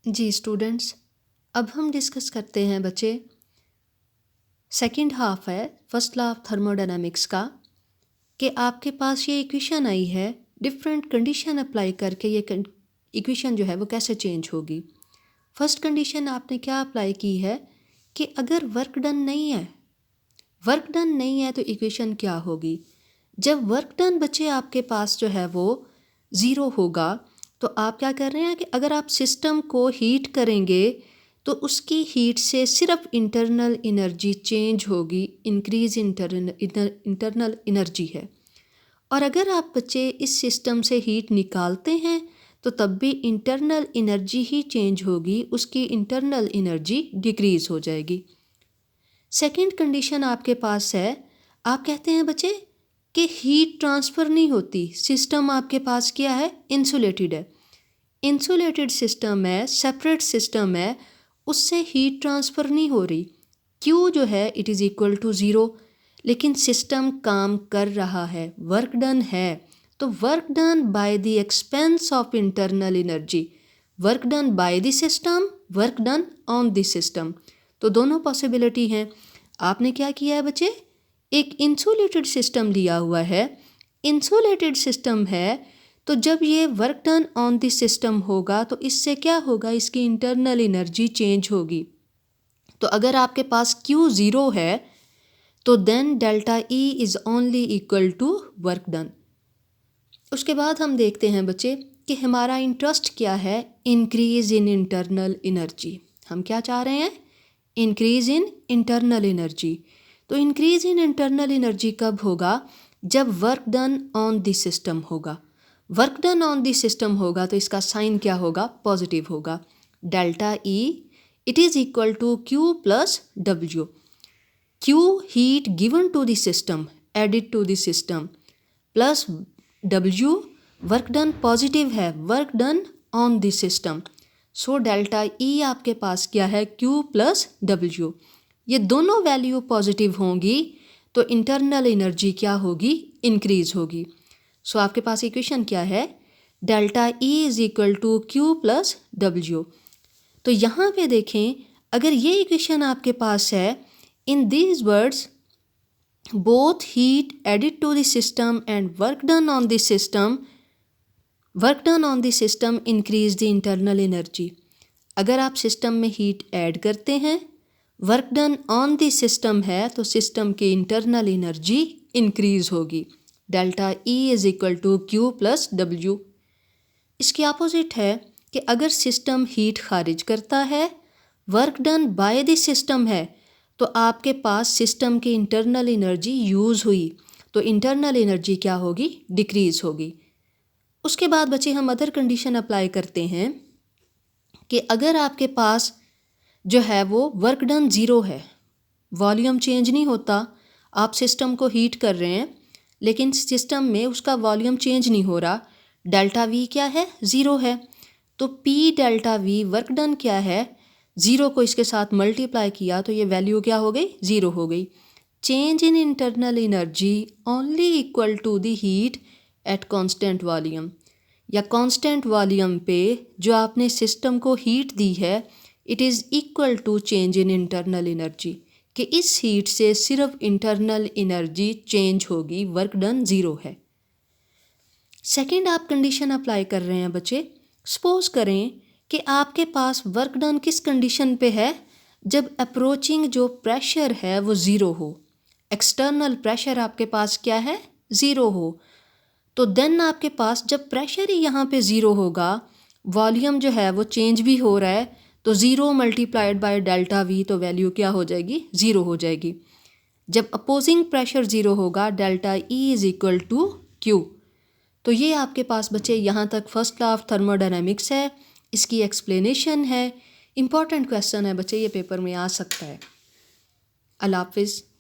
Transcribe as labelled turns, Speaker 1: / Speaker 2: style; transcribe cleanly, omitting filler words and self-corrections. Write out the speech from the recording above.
Speaker 1: जी students, अब हम discuss करते हैं बच्चे, सेकंड हाफ है फर्स्ट लॉ ऑफ थर्मोडायनामिक्स का, कि आपके पास ये इक्वेशन आई है, डिफरेंट कंडीशन अप्लाई करके ये इक्वेशन जो है वो कैसे चेंज होगी। फर्स्ट कंडीशन आपने क्या अप्लाई की है कि अगर वर्क डन नहीं है तो इक्वेशन क्या होगी। जब वर्क डन बच्चे आपके पास जो है वो ज़ीरो होगा तो आप क्या कर रहे हैं कि अगर आप सिस्टम को हीट करेंगे तो उसकी हीट से सिर्फ इंटरनल एनर्जी चेंज होगी, इंक्रीज इंटरनल एनर्जी है। और अगर आप बच्चे इस सिस्टम से हीट निकालते हैं तो तब भी इंटरनल एनर्जी ही चेंज होगी, उसकी इंटरनल एनर्जी डिक्रीज हो जाएगी। सेकंड कंडीशन आपके पास है, आप कहते हैं बच्चे कि हीट ट्रांसफ़र नहीं होती, सिस्टम आपके पास क्या है, इंसुलेटेड है। इंसुलेटेड सिस्टम है, सेपरेट सिस्टम है, उससे हीट ट्रांसफ़र नहीं हो रही। क्यू जो है it is equal to zero, लेकिन सिस्टम काम कर रहा है, वर्क डन है। तो work done by the expense of internal energy, work done by the system, work done on the system. तो दोनों पॉसिबिलिटी हैं। आपने क्या किया है बच्चे, एक इंसुलेटेड सिस्टम लिया हुआ है, इंसुलेटेड सिस्टम है, तो जब ये work done on the system होगा तो इससे क्या होगा, इसकी इंटरनल एनर्जी चेंज होगी। तो अगर आपके पास Q ज़ीरो है तो then delta E is only equal to work done. उसके बाद हम देखते हैं बच्चे कि हमारा इंटरेस्ट क्या है, इंक्रीज इन इंटरनल एनर्जी। हम क्या चाह रहे हैं, इंक्रीज इन इंटरनल एनर्जी। तो इंक्रीज इन इंटरनल एनर्जी कब होगा, जब work done on the system होगा। Work done on the system होगा तो इसका साइन क्या होगा, पॉजिटिव होगा। Delta E it is equal to Q plus W। Q heat given to the system added to the system plus W work done positive है, work done on the system. So delta E आपके पास क्या है, Q plus W। ये दोनों value positive होंगी तो internal energy क्या होगी, इंक्रीज होगी। सो आपके पास इक्वेशन क्या है, delta E is equal to Q plus W। तो यहाँ पे देखें, अगर ये इक्वेशन आपके पास है, in these words both heat added to the system and work done on the system increase the internal energy। अगर आप सिस्टम में हीट ऐड करते हैं, work done on the system है, तो सिस्टम की इंटरनल एनर्जी इंक्रीज होगी। Delta E is equal to Q plus W। इसके अपोजिट है कि अगर सिस्टम हीट खारिज करता है, work done by the system है, तो आपके पास सिस्टम की इंटरनल एनर्जी यूज़ हुई, तो इंटरनल एनर्जी क्या होगी, डिक्रीज़ होगी। उसके बाद बच्चे हम अदर कंडीशन अप्लाई करते हैं कि अगर आपके पास जो है वो वर्क डन ज़ीरो है, वॉल्यूम चेंज नहीं होता, आप सिस्टम को हीट कर रहे हैं लेकिन सिस्टम में उसका वॉल्यूम चेंज नहीं हो रहा, डेल्टा V क्या है, ज़ीरो है। तो P delta V work done क्या है, ज़ीरो को इसके साथ मल्टीप्लाई किया तो ये वैल्यू क्या हो गई, ज़ीरो हो गई। Change in internal energy only equal to the heat at constant volume, या कांस्टेंट वॉल्यूम पे जो आपने सिस्टम को हीट दी है, it is equal to change in internal energy, कि इस हीट से सिर्फ इंटरनल एनर्जी चेंज होगी, वर्क डन ज़ीरो है। सेकेंड आप कंडीशन अप्लाई कर रहे हैं बच्चे, सपोज करें कि आपके पास वर्क डन किस कंडीशन पे है, जब अप्रोचिंग जो प्रेशर है वो ज़ीरो हो, एक्सटर्नल प्रेशर आपके पास क्या है, ज़ीरो हो। तो देन आपके पास जब प्रेशर ही यहाँ पे ज़ीरो होगा, वॉल्यूम जो है वो चेंज भी हो रहा है, तो zero multiplied by delta V, तो वैल्यू क्या हो जाएगी, ज़ीरो हो जाएगी। जब अपोजिंग प्रेशर ज़ीरो होगा, delta E is equal to Q। तो ये आपके पास बच्चे यहाँ तक फर्स्ट लॉ ऑफ थर्मोडायनामिक्स है, इसकी एक्सप्लेनेशन है। इंपॉर्टेंट क्वेश्चन है बच्चे, ये पेपर में आ सकता है। अल्लाह हाफिज़।